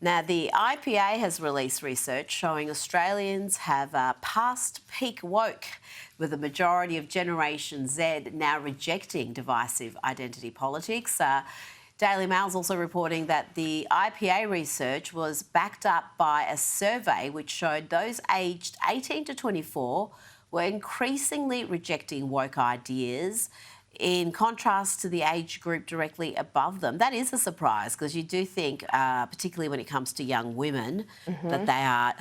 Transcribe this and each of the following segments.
Now, the IPA has released research showing Australians have passed peak woke, with the majority of Generation Z now rejecting divisive identity politics. Daily Mail's also reporting that the IPA research was backed up by a survey which showed those aged 18 to 24 were increasingly rejecting woke ideas, in contrast to the age group directly above them. That is a surprise, because you do think, particularly when it comes to young women, that they are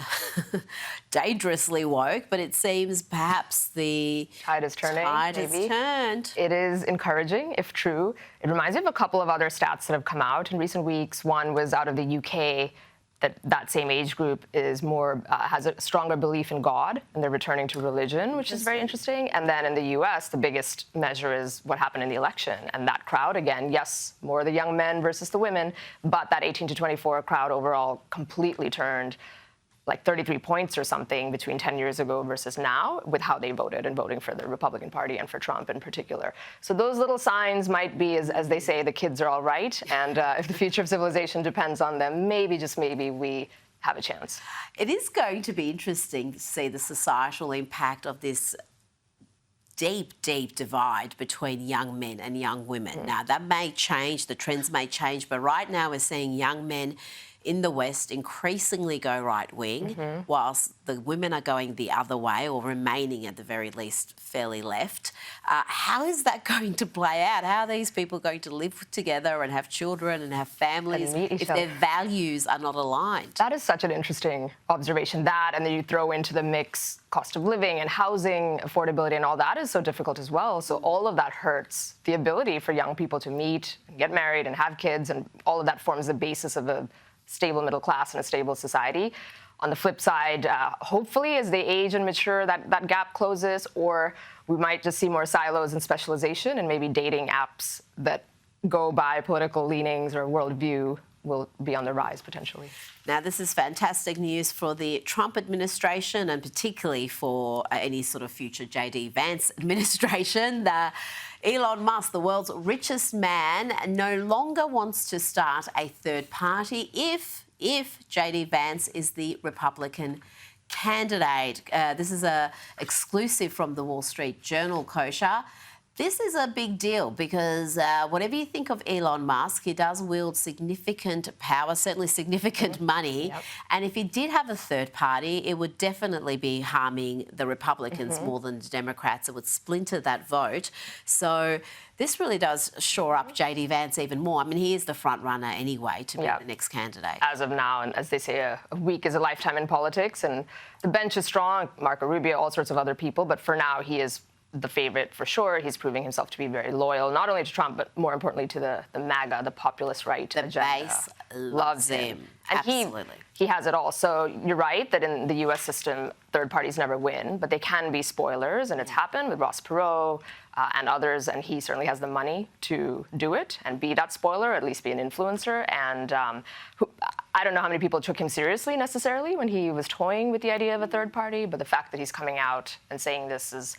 dangerously woke, but it seems perhaps the tide is turning. Tide has turned. It is encouraging, if true. It reminds me of a couple of other stats that have come out in recent weeks. One was out of the UK, that same age group is more has a stronger belief in God, and they're returning to religion, which is very interesting. And then in the U.S., the biggest measure is what happened in the election. And that crowd, again, yes, more the young men versus the women, but that 18 to 24 crowd overall completely turned, like 33 points or something between 10 years ago versus now, with how they voted and voting for the Republican Party and for Trump in particular. So those little signs might be, as they say, the kids are all right. And if the future of civilization depends on them, maybe, just maybe, we have a chance. It is going to be interesting to see the societal impact of this deep, deep divide between young men and young women. Now, that may change, the trends may change, but right now we're seeing young men in the West increasingly go right-wing, whilst the women are going the other way, or remaining at the very least fairly left. How is that going to play out? How are these people going to live together and have children and have families if their values are not aligned? That is such an interesting observation. That, and then you throw into the mix cost of living and housing affordability, and all that is so difficult as well. So all of that hurts the ability for young people to meet and get married and have kids, and all of that forms the basis of a stable middle class and a stable society. On the flip side, hopefully as they age and mature, that gap closes, or we might just see more silos and specialization, and maybe dating apps that go by political leanings or worldview will be on the rise potentially. Now, this is fantastic news for the Trump administration, and particularly for any sort of future J.D. Vance administration. Elon Musk, the world's richest man, no longer wants to start a third party if J.D. Vance is the Republican candidate. This is a exclusive from the Wall Street Journal, Kosha. This is a big deal because whatever you think of Elon Musk, he does wield significant power, certainly significant money. Yep. And if he did have a third party, it would definitely be harming the Republicans more than the Democrats. It would splinter that vote. So this really does shore up J.D. Vance even more. I mean, he is the front runner anyway to be the next candidate. As of now, and as they say, a week is a lifetime in politics, and the bench is strong. Marco Rubio, all sorts of other people, but for now he is the favorite for sure. He's proving himself to be very loyal, not only to Trump, but more importantly to the MAGA, the populist right. The base loves him. And absolutely. He has it all. So you're right that in the U.S. system, third parties never win, but they can be spoilers, and it's happened with Ross Perot and others, and he certainly has the money to do it and be that spoiler, or at least be an influencer. And I don't know how many people took him seriously necessarily when he was toying with the idea of a third party, but the fact that he's coming out and saying this is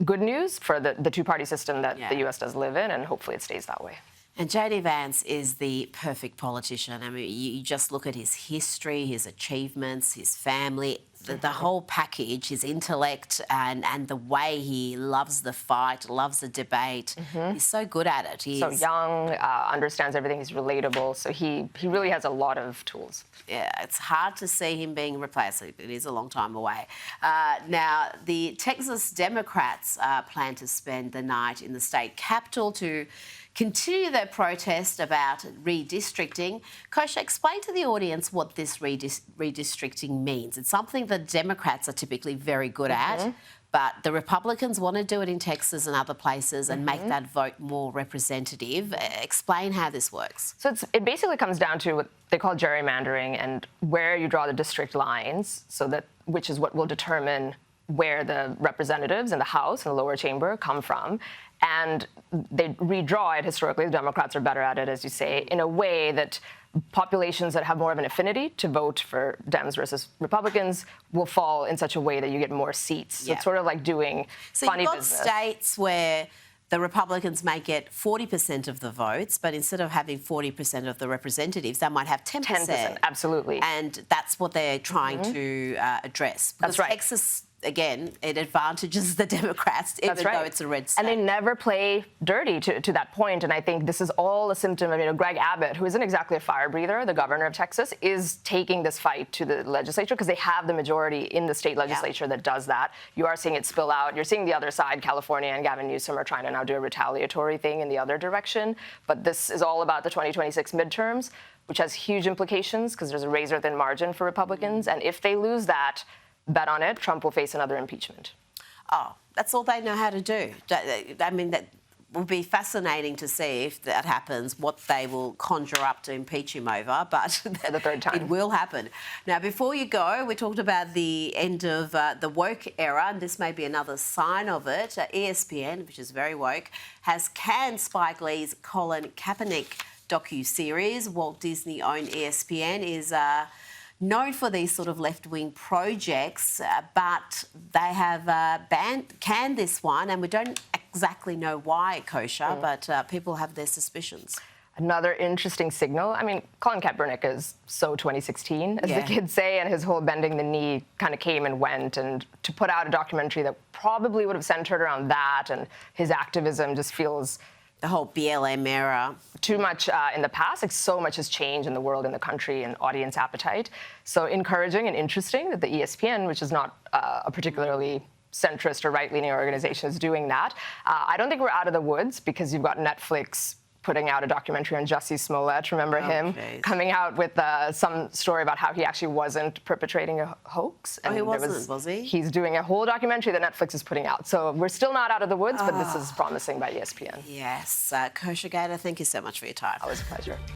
good news for the two-party system that the U.S. does live in, and hopefully it stays that way. And J.D. Vance is the perfect politician. I mean, you just look at his history, his achievements, his family, the whole package, his intellect, and the way he loves the fight, loves the debate. He's so good at it. He's so young, understands everything, he's relatable, so he really has a lot of tools. Yeah, it's hard to see him being replaced. It is a long time away. Now, the Texas Democrats plan to spend the night in the state capitol to continue their protest about redistricting. Kosha, explain to the audience what this redistricting means. It's something that Democrats are typically very good at, but the Republicans want to do it in Texas and other places and make that vote more representative. Explain how this works. So it basically comes down to what they call gerrymandering, and where you draw the district lines, which is what will determine where the representatives in the House and the lower chamber come from. And they redraw it historically. The Democrats are better at it, as you say, in a way that populations that have more of an affinity to vote for Dems versus Republicans will fall in such a way that you get more seats. So it's sort of like doing funny business. So you've got states where the Republicans may get 40% of the votes, but instead of having 40% of the representatives, they might have 10%. 10%, absolutely. And that's what they're trying to address. Because That's right. Texas, again, it advantages the Democrats, even though it's a red state. And they never play dirty to that point. And I think this is all a symptom of, Greg Abbott, who isn't exactly a fire breather, the governor of Texas, is taking this fight to the legislature because they have the majority in the state legislature that does that. You are seeing it spill out. You're seeing the other side, California and Gavin Newsom are trying to now do a retaliatory thing in the other direction. But this is all about the 2026 midterms, which has huge implications because there's a razor-thin margin for Republicans. And if they lose that, bet on it, Trump will face another impeachment. Oh, that's all they know how to do. I mean, that will be fascinating to see if that happens, what they will conjure up to impeach him over, but for the third time. It will happen. Now, before you go, we talked about the end of the woke era, and this may be another sign of it. ESPN, which is very woke, has canned Spike Lee's Colin Kaepernick docuseries. Walt Disney-owned ESPN is known for these sort of left-wing projects, but they have canned this one, and we don't exactly know why, Kosha, but people have their suspicions. Another interesting signal. I mean, Colin Kaepernick is so 2016, as the kids say, and his whole bending the knee kind of came and went. And to put out a documentary that probably would have centered around that and his activism just feels... The whole BLM era. Too much in the past. Like, so much has changed in the world, in the country, and audience appetite. So encouraging and interesting that the ESPN, which is not a particularly centrist or right-leaning organization, is doing that. I don't think we're out of the woods because you've got Netflix putting out a documentary on Jussie Smollett. Remember him coming out with some story about how he actually wasn't perpetrating a hoax? And he wasn't, was he? He's doing a whole documentary that Netflix is putting out. So we're still not out of the woods, but this is promising by ESPN. Yes. Kosha Gada, thank you so much for your time. Always a pleasure.